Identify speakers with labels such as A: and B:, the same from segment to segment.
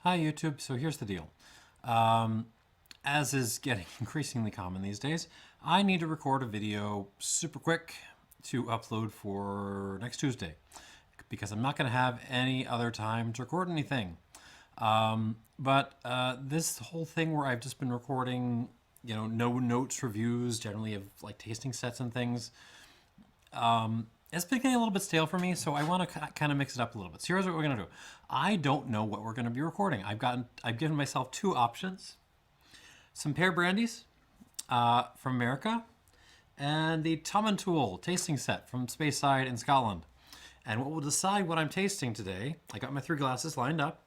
A: Hi YouTube, so here's the deal. As is getting increasingly common these days, I need to record a video super quick to upload for next Tuesday because I'm not going to have any other time to record anything. But this whole thing where I've just been recording, no notes reviews, generally of like tasting sets and things, it's been getting a little bit stale for me, so I want to kind of mix it up a little bit. So here's what we're going to do. I don't know what we're going to be recording. I've given myself two options. Some pear brandies from America and the Tomintoul tasting set from Speyside in Scotland. And what will decide what I'm tasting today, I got my 3 glasses lined up,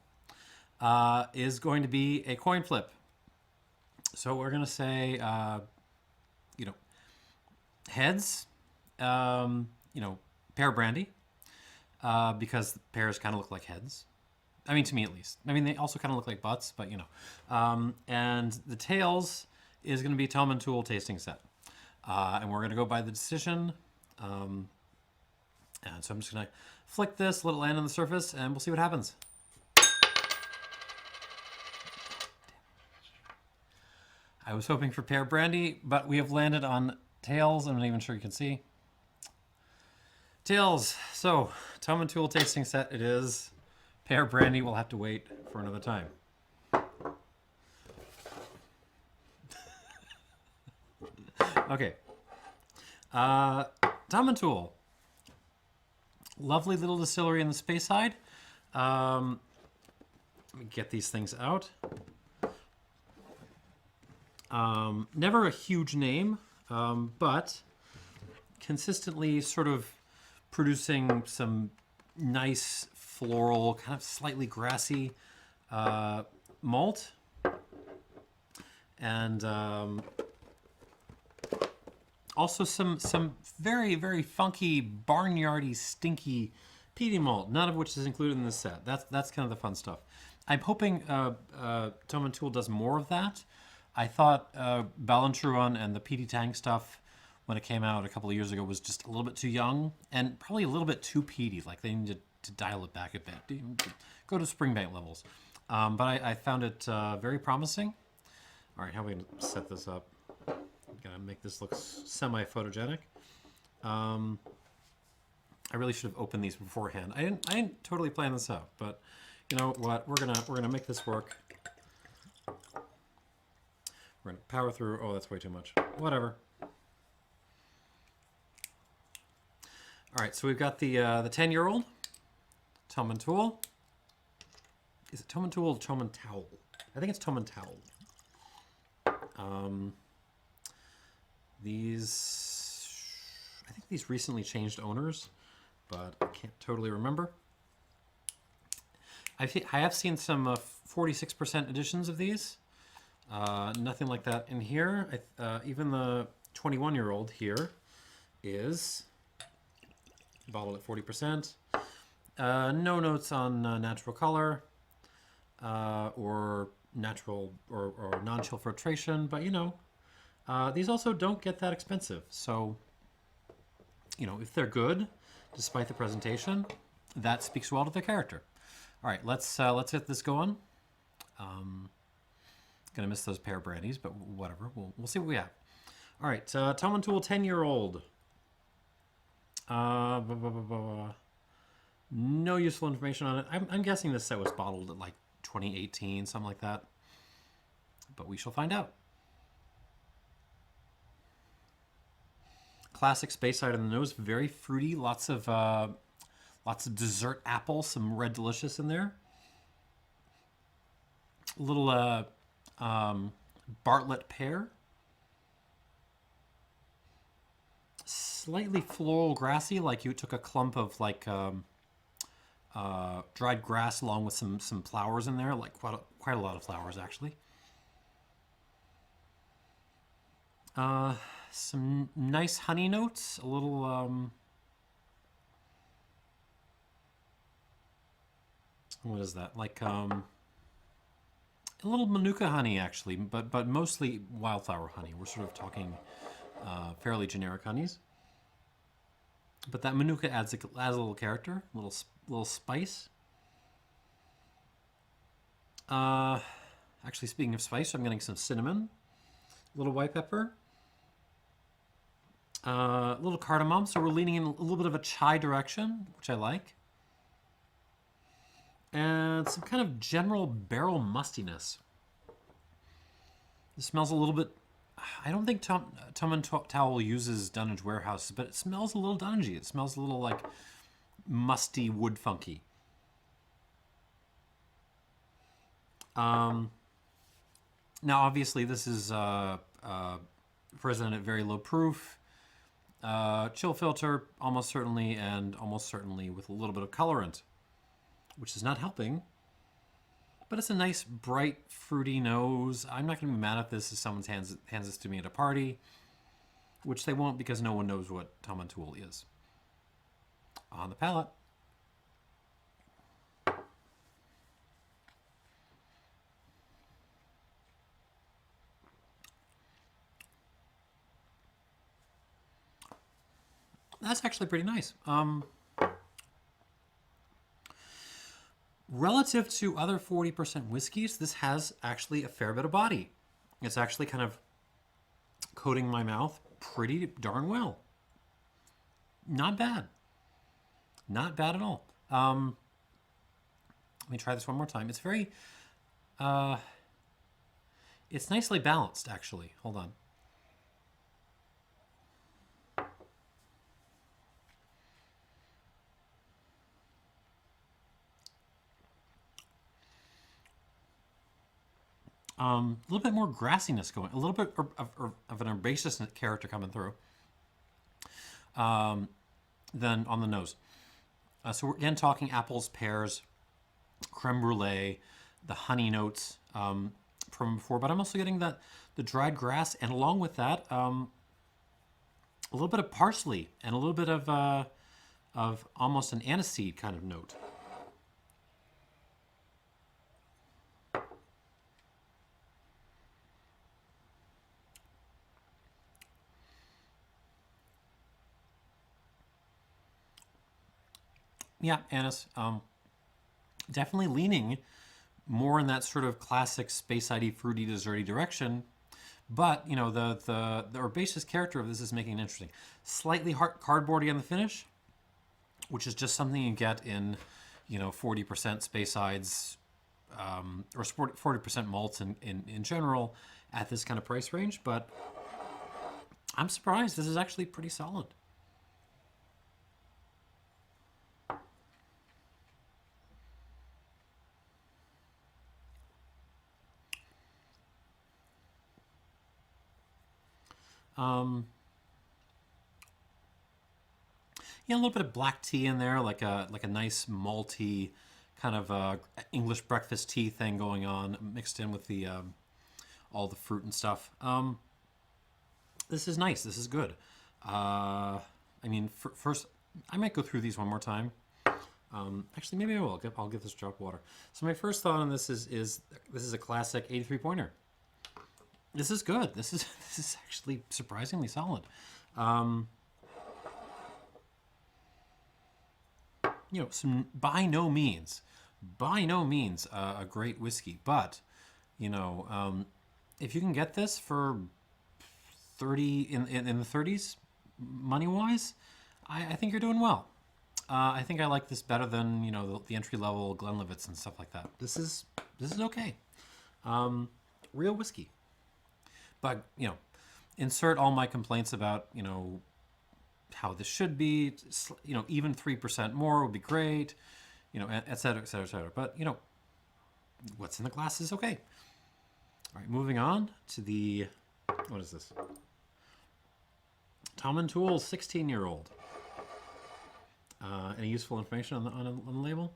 A: is going to be a coin flip. So we're going to say, heads, pear brandy, because pears kind of look like heads. I mean, to me at least. I mean, they also kind of look like butts, but and the tails is going to be Tomintoul tasting set. And we're going to go by the decision. And so I'm just going to flick this, let it land on the surface, and we'll see what happens. I was hoping for pear brandy, but we have landed on tails. I'm not even sure you can see. Tails. So, Tomintoul tasting set it is. Pear brandy will have to wait for another time. Okay. Tomintoul. Lovely little distillery in the Speyside. Let me get these things out. Never a huge name, but consistently sort of producing some nice floral, kind of slightly grassy malt. And also some very, very funky, barnyardy, stinky peaty malt, none of which is included in this set. That's kind of the fun stuff. I'm hoping Tomintoul does more of that. I thought Ballantruan and the peaty tang stuff, when it came out a couple of years ago, was just a little bit too young and probably a little bit too peaty. Like they needed to dial it back a bit, go to Springbank levels. But I found it very promising. All right, how are we gonna set this up? Gotta make this look semi-photogenic. I really should have opened these beforehand. I didn't totally plan this out, but you know what? We're gonna make this work. We're gonna power through. Oh, that's way too much. Whatever. All right, so we've got the 10-year-old Tomintoul. Is it Tomintoul or Tomintoul? I think it's Tomintoul. I think these recently changed owners, but I can't totally remember. I have seen some 46% editions of these. Nothing like that in here. Even the 21-year-old here is bottled at 40%. No notes on natural color or natural or non-chill filtration, but these also don't get that expensive. So, if they're good, despite the presentation, that speaks well to their character. All right, let's get this going. Gonna miss those pear brandies, but whatever. We'll see what we have. All right, Tomintoul 10-year-old. No useful information on it. I'm guessing this set was bottled at like 2018, something like that. But we shall find out. Classic Speyside on the nose, very fruity. Lots of dessert apple, some red delicious in there. A little Bartlett pear. Slightly floral grassy, like you took a clump of like dried grass along with some flowers in there, like quite a lot of flowers actually. Some nice honey notes, a little what is that? Like a little manuka honey actually, but mostly wildflower honey. We're sort of talking fairly generic honeys. But that manuka adds a little character, a little spice. Uh, Actually, speaking of spice, I'm getting some cinnamon, a little white pepper, a little cardamom. So we're leaning in a little bit of a chai direction, which I like. And some kind of general barrel mustiness. It smells a little bit. I don't think Tomintoul uses Dunnage warehouses, but it smells a little Dunnagey. It smells a little like musty wood funky. Now, obviously, this is presented at very low proof. Chill filter, almost certainly, and almost certainly with a little bit of colorant, which is not helping. But it's a nice, bright, fruity nose. I'm not going to be mad at this if someone hands this to me at a party, which they won't because no one knows what Tomintoul is. On the palate. That's actually pretty nice. Relative to other 40% whiskeys, this has actually a fair bit of body. It's actually kind of coating my mouth pretty darn well. Not bad. Not bad at all. Let me try this one more time. It's very, it's nicely balanced, actually. Hold on. A little bit more grassiness going, a little bit of an herbaceous character coming through than on the nose. So we're again talking apples, pears, creme brulee, the honey notes from before, but I'm also getting the dried grass, and along with that, a little bit of parsley and a little bit of almost an aniseed kind of note. Yeah, anise. Definitely leaning more in that sort of classic space-sidey, fruity, desserty direction. But, you know, the herbaceous character of this is making it interesting. Slightly hard, cardboardy on the finish, which is just something you get in, you know, 40% Speyside or 40% malts in general at this kind of price range. But I'm surprised. This is actually pretty solid. Yeah, a little bit of black tea in there, like a nice malty kind of English breakfast tea thing going on, mixed in with the all the fruit and stuff. This is nice. This is good. I mean, first, I might go through these one more time. Actually, maybe I will. I'll give this a drop of water. So my first thought on this is this is a classic 83 pointer. This is good. This is actually surprisingly solid. You know, by no means a great whiskey, but you know, if you can get this for 30 in the 30s, money wise, I think you're doing well. I think I like this better than, you know, the entry level Glenlivets and stuff like that. This is okay. Real whiskey. But, you know, insert all my complaints about, you know, how this should be, you know, even 3% more would be great, you know, et cetera, et cetera, et cetera. But, you know, what's in the glass is okay. All right, moving on to the, what is this? Tomintoul 16-year-old. Any useful information on the label?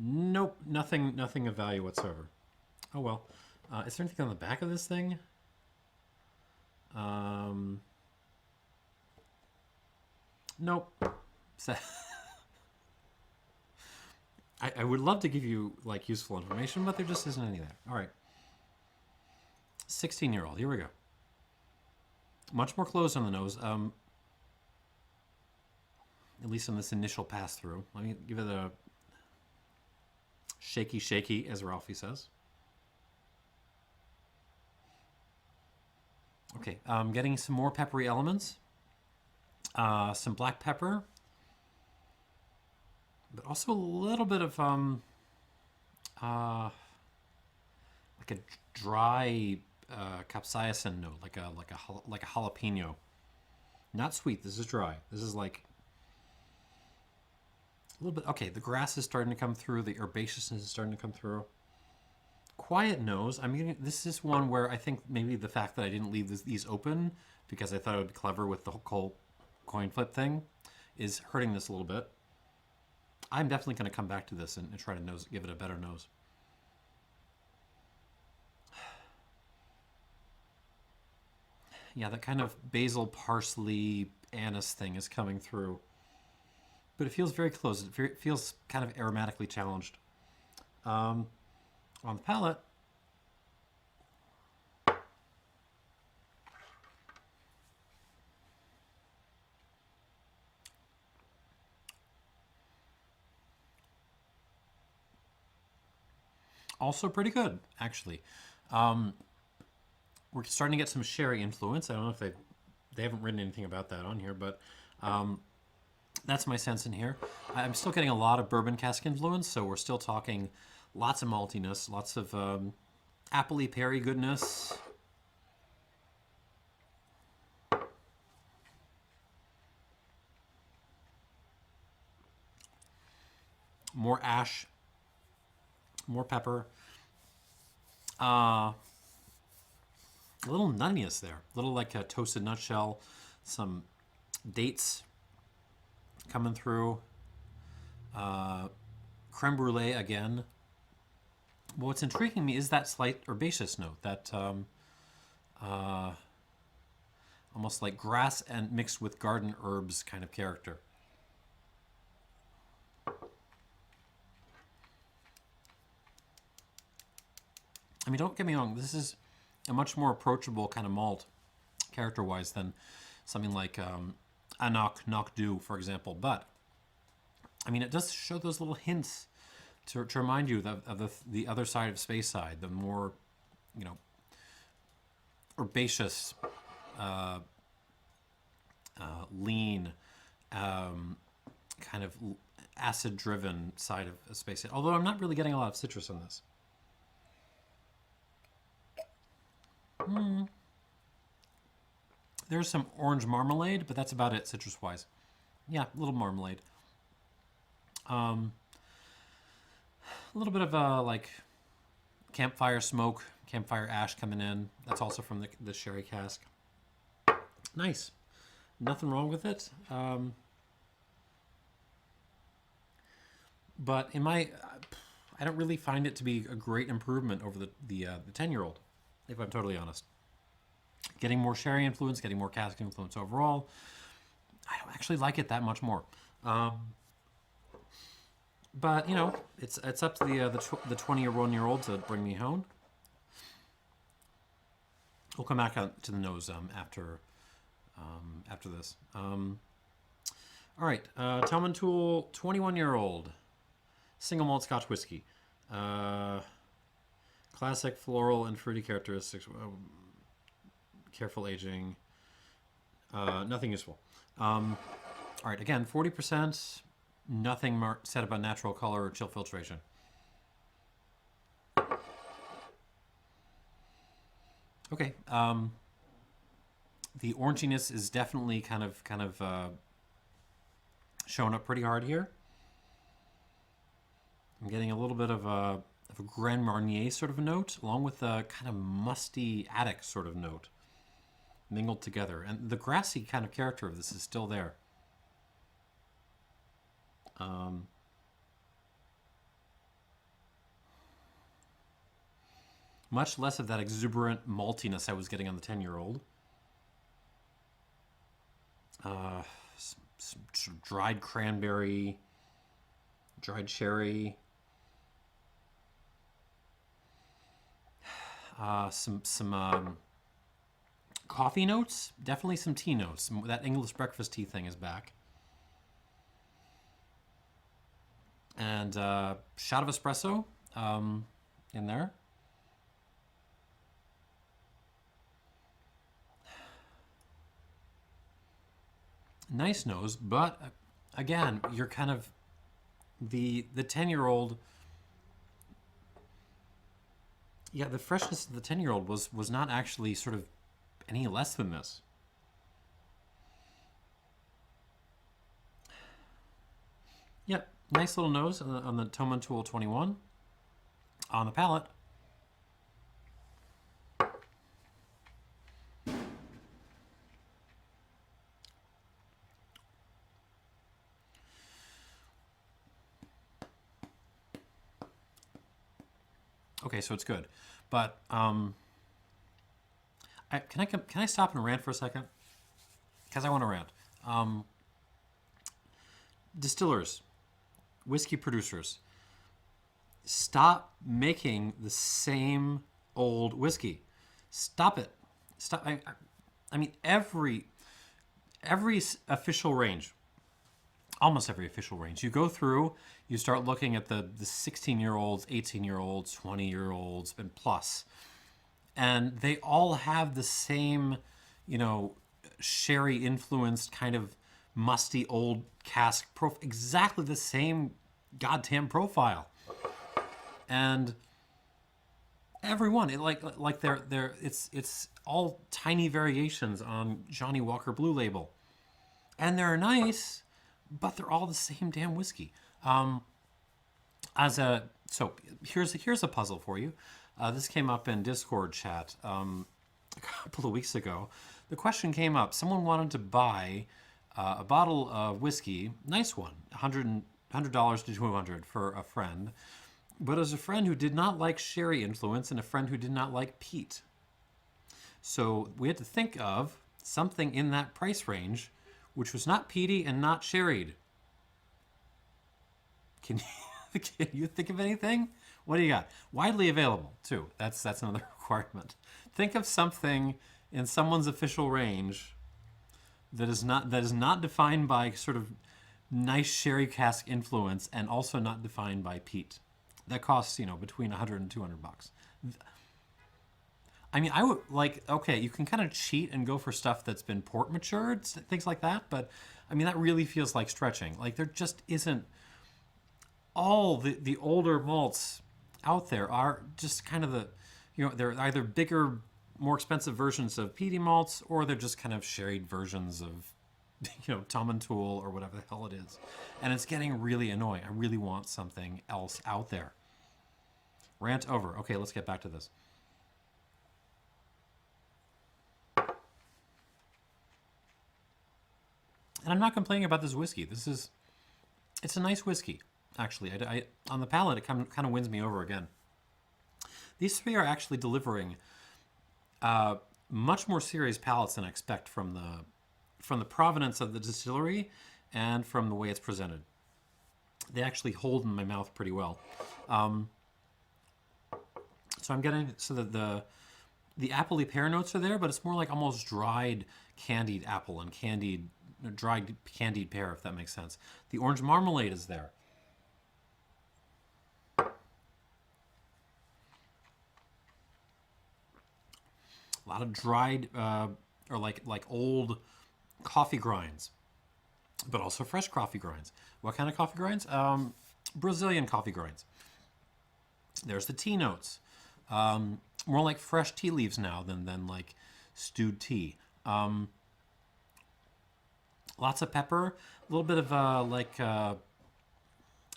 A: Nope, nothing of value whatsoever. Oh well. Is there anything on the back of this thing? Nope. I would love to give you like useful information, but there just isn't any there. All right. 16-year-old. Here we go. Much more closed on the nose. at least on this initial pass through. Let me give it a shaky, shaky, as Ralphie says. Okay, getting some more peppery elements. Some black pepper, but also a little bit of like a dry capsaicin note, like a jalapeno. Not sweet. This is dry. This is like a little bit. Okay, the grass is starting to come through. The herbaceousness is starting to come through. Quiet nose. I'm getting. This is one where I think maybe the fact that I didn't leave these open because I thought it would be clever with the whole coin flip thing is hurting this a little bit. I'm definitely going to come back to this and try to give it a better nose. Yeah, that kind of basil, parsley, anise thing is coming through. But it feels very close. It feels kind of aromatically challenged. On the palate, also pretty good, actually. We're starting to get some sherry influence. I don't know if they haven't written anything about that on here, but that's my sense in here. I'm still getting a lot of bourbon cask influence, so we're still talking lots of maltiness, lots of appley, peary goodness. More ash, more pepper. A little nuttiness there, a little like a toasted nutshell, some dates coming through, creme brulee again. But what's intriguing me is that slight herbaceous note, that almost like grass and mixed with garden herbs kind of character. I mean, don't get me wrong, this is a much more approachable kind of malt, character-wise, than something like Anok Du, for example. But, I mean, it does show those little hints to remind you of the other side of Speyside, the more, you know, herbaceous, lean, kind of acid-driven side of Speyside. Although I'm not really getting a lot of citrus on this. There's some orange marmalade, but that's about it citrus-wise. Yeah, a little marmalade. A little bit of like campfire smoke, campfire ash coming in. That's also from the sherry cask. Nice. Nothing wrong with it. But I don't really find it to be a great improvement over the 10-year-old. If I'm totally honest. Getting more sherry influence, getting more cask influence overall. I don't actually like it that much more. But, you know, it's up to the 20-year-old to bring me home. We'll come back out to the nose after this. All right, Tomintoul 21-year-old single malt Scotch whiskey. Classic floral and fruity characteristics. Careful aging. Nothing useful. All right, again, 40%. Nothing said about natural color or chill filtration. Okay. The oranginess is definitely kind of showing up pretty hard here. I'm getting a little bit of a Grand Marnier sort of a note, along with a kind of musty attic sort of note, mingled together. And the grassy kind of character of this is still there. Much less of that exuberant maltiness I was getting on the 10-year-old. Some sort of dried cranberry, dried cherry. Some coffee notes, definitely some tea notes. That English breakfast tea thing is back. And shot of espresso in there. Nice nose, but again, you're kind of the 10-year-old. Yeah, the freshness of the 10-year-old was not actually sort of any less than this. Yep, nice little nose on the Tomintoul 21. On the palate. Okay, so it's good, but can I stop and rant for a second? Because I want to rant. Distillers, whiskey producers, stop making the same old whiskey. Stop it. Stop. I mean, every official range, almost every official range, you go through, you start looking at the 16-year-olds, 18-year-olds, 20-year-olds, and plus, and they all have the same, sherry influenced kind of musty old cask exactly the same goddamn profile. And everyone, it's all tiny variations on Johnny Walker Blue Label, and they're nice, but they're all the same damn whiskey. So here's a puzzle for you. This came up in Discord chat a couple of weeks ago. The question came up. Someone wanted to buy a bottle of whiskey, nice one, $100 to $200 for a friend, but as a friend who did not like sherry influence and a friend who did not like peat. So we had to think of something in that price range which was not peaty and not sherried. Can you think of anything? What do you got? Widely available too. That's another requirement. Think of something in someone's official range that is not defined by sort of nice sherry cask influence and also not defined by peat. That costs between $100 and $200. I mean, I would okay, you can kind of cheat and go for stuff that's been port matured, things like that, but I mean that really feels like stretching. Like there just isn't. All the older malts out there are just kind of they're either bigger, more expensive versions of peaty malts, or they're just kind of sherried versions of Tomintoul or whatever the hell it is, and it's getting really annoying. I really want something else out there. Rant over. Okay, let's get back to this. And I'm not complaining about this whiskey. It's a nice whiskey, actually. I on the palate, it kind of wins me over again. These three are actually delivering much more serious palates than I expect from the provenance of the distillery and from the way it's presented. They actually hold in my mouth pretty well. So I'm getting that the appley pear notes are there, but it's more like almost dried candied apple and dried candied pear, if that makes sense. The orange marmalade is there. A lot of dried or like old coffee grinds, but also fresh coffee grinds. What kind of coffee grinds? Brazilian coffee grinds. There's the tea notes. More like fresh tea leaves now than like stewed tea. Lots of pepper, a little bit of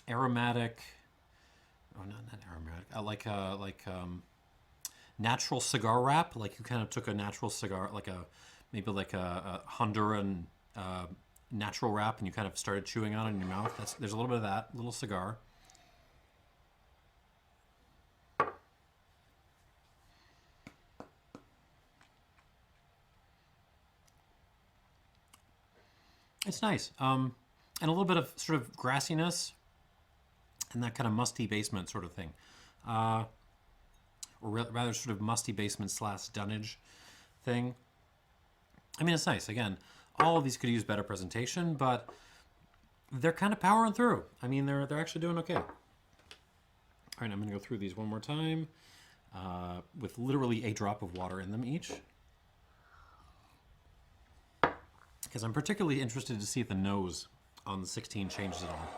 A: aromatic. Oh, not aromatic. Natural cigar wrap. Like you kind of took a natural cigar, maybe a Honduran natural wrap, and you kind of started chewing on it in your mouth. There's a little bit of that, little cigar. It's nice. And a little bit of sort of grassiness and that kind of musty basement sort of thing. Or rather sort of musty basement / dunnage thing. I mean, it's nice. Again, all of these could use better presentation, but they're kind of powering through. I mean, they're actually doing okay. All right, I'm going to go through these one more time with literally a drop of water in them each. Because I'm particularly interested to see if the nose on the 16 changes at all.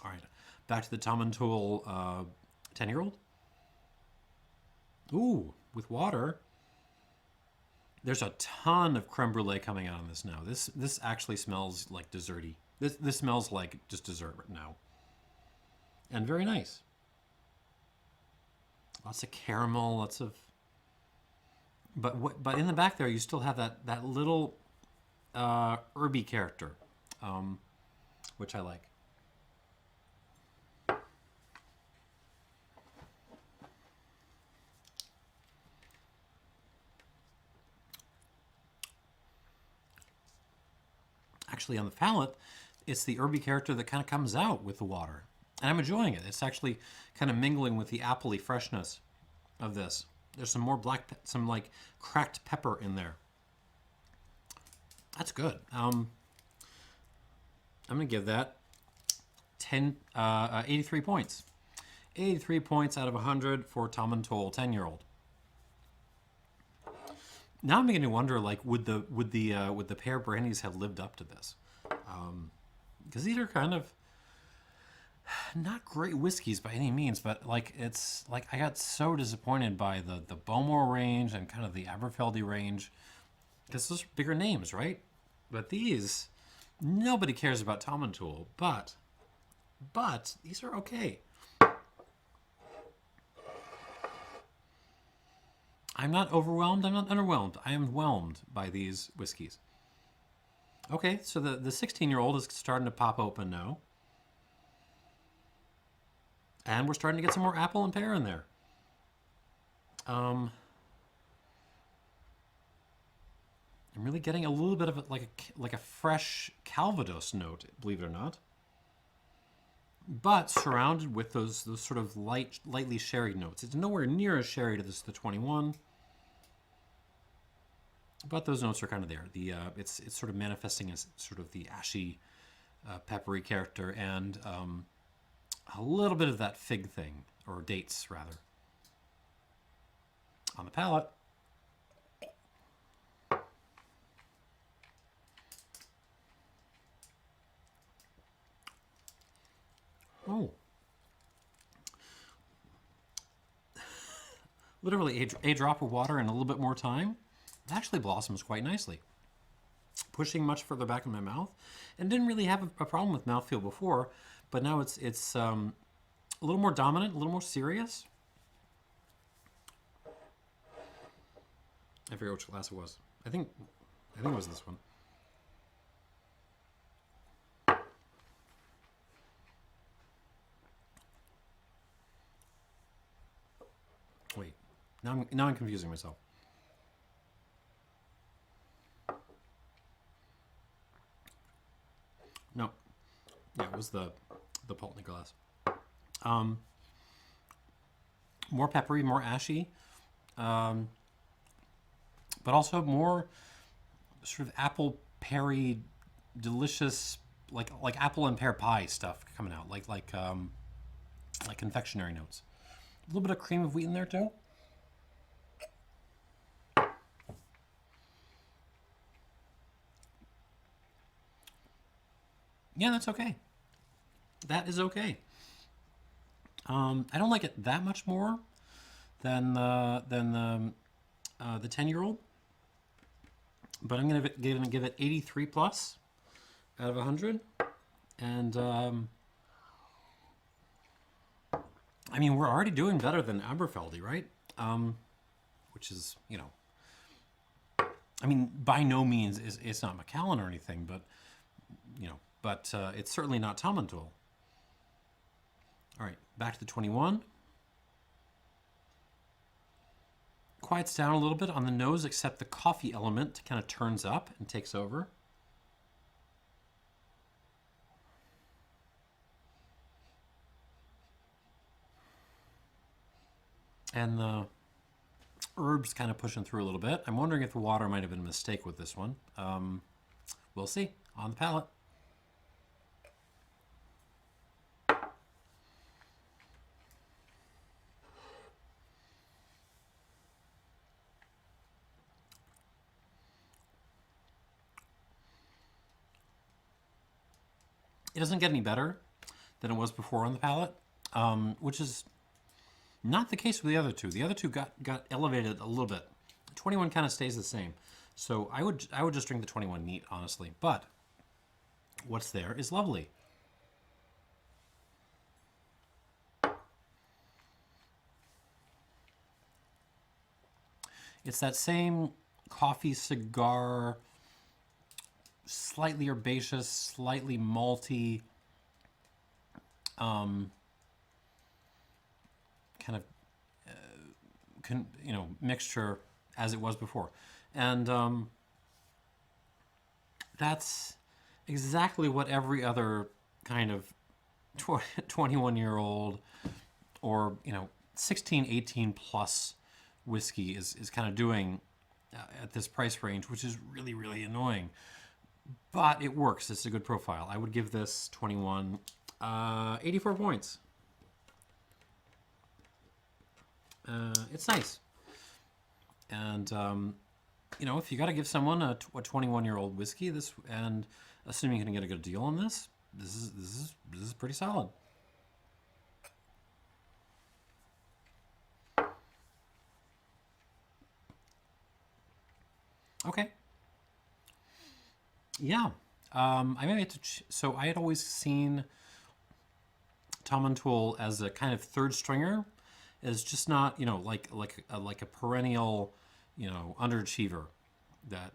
A: All right, back to the Tomintoul 10-year-old. Ooh, with water. There's a ton of creme brulee coming out on this now. This actually smells like desserty. This smells like just dessert now. And very nice. Lots of caramel, lots of... But in the back there, you still have that little herby character, which I like. Actually, on the palate, it's the herby character that kind of comes out with the water. And I'm enjoying it. It's actually kind of mingling with the appley freshness of this. There's some more some like cracked pepper in there. That's good. I'm going to give that 83 points. 83 points out of 100 for Tomintoul 10-year-old. Now I'm beginning to wonder, like, would the pear brandies have lived up to this? Because these are kind of not great whiskeys by any means, but like it's like I got so disappointed by the Bowmore range and kind of the Aberfeldy range, because those are bigger names, right? But these, nobody cares about Tomintoul, but these are okay. I'm not overwhelmed. I'm not underwhelmed. I am whelmed by these whiskeys. Okay, so the 16-year-old is starting to pop open now. And we're starting to get some more apple and pear in there. I'm really getting a little bit of like a fresh Calvados note, believe it or not. But surrounded with those sort of lightly sherry notes. It's nowhere near as sherry to the 21. But those notes are kind of there. It's sort of manifesting as sort of the ashy, peppery character, and a little bit of that fig thing, or dates rather, on the palate. Oh, literally a drop of water and a little bit more time. It actually blossoms quite nicely. Pushing much further back in my mouth, and didn't really have a problem with mouthfeel before, but now it's a little more dominant, a little more serious. I forget which glass it was. I think it was this one. Wait, now I'm confusing myself. No, yeah, it was the Pulteney glass. More peppery, more ashy, but also more sort of apple peary, delicious, like apple and pear pie stuff coming out, like confectionery notes. A little bit of cream of wheat in there too. Yeah, that's okay. That is okay. I don't like it that much more than the 10-year-old, but I'm gonna give it 83 plus out of 100, and I mean, we're already doing better than Aberfeldy, right? Which is, you know, I mean, by no means it's not Macallan or anything, but you know. But it's certainly not Tomintoul. All right, back to the 21. Quiets down a little bit on the nose, except the coffee element kind of turns up and takes over. And the herbs kind of pushing through a little bit. I'm wondering if the water might have been a mistake with this one. We'll see on the palate. It doesn't get any better than it was before on the palate, which is not the case with the other two. The other two got elevated a little bit. 21 kind of stays the same. So I would just drink the 21 neat, honestly. But what's there is lovely. It's that same coffee cigar, slightly herbaceous, slightly malty, kind of, mixture as it was before. And that's exactly what every other kind of 21-year-old or 16, 18 plus whiskey is kind of doing at this price range, which is really, really annoying. But it works. It's a good profile. I would give this 21 84 points. It's nice. And, if you got to give someone a 21-year-old whiskey, and assuming you can get a good deal on this is pretty solid. Okay. Yeah. I may have to. So I had always seen Tomintoul as a kind of third stringer, as just not like a perennial underachiever. That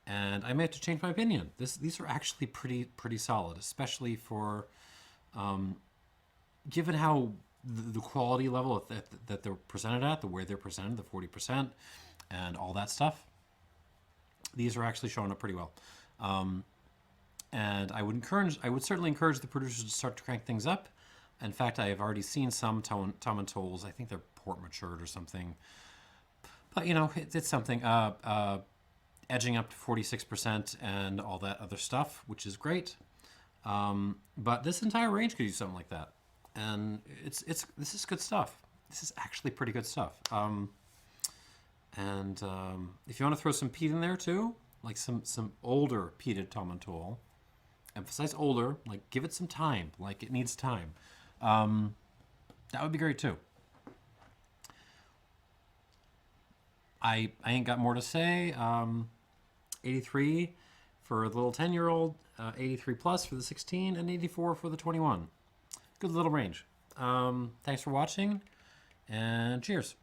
A: and I may have to change my opinion. These are actually pretty solid, especially for given how the quality level that they're presented at, the way they're presented, the 40%, and all that stuff. These are actually showing up pretty well. And I would certainly encourage the producers to start to crank things up. In fact, I have already seen some Tomintoul's. I think they're port matured or something. But it's something edging up to 46% and all that other stuff, which is great. But this entire range could use something like that, and this is good stuff. This is actually pretty good stuff. And if you want to throw some peat in there too, like some older peated Tomintoul, emphasize older, like give it some time, like it needs time. That would be great too. I ain't got more to say. 83 for the little 10-year-old, 83 plus for the 16, and 84 for the 21. Good little range. Thanks for watching, and cheers.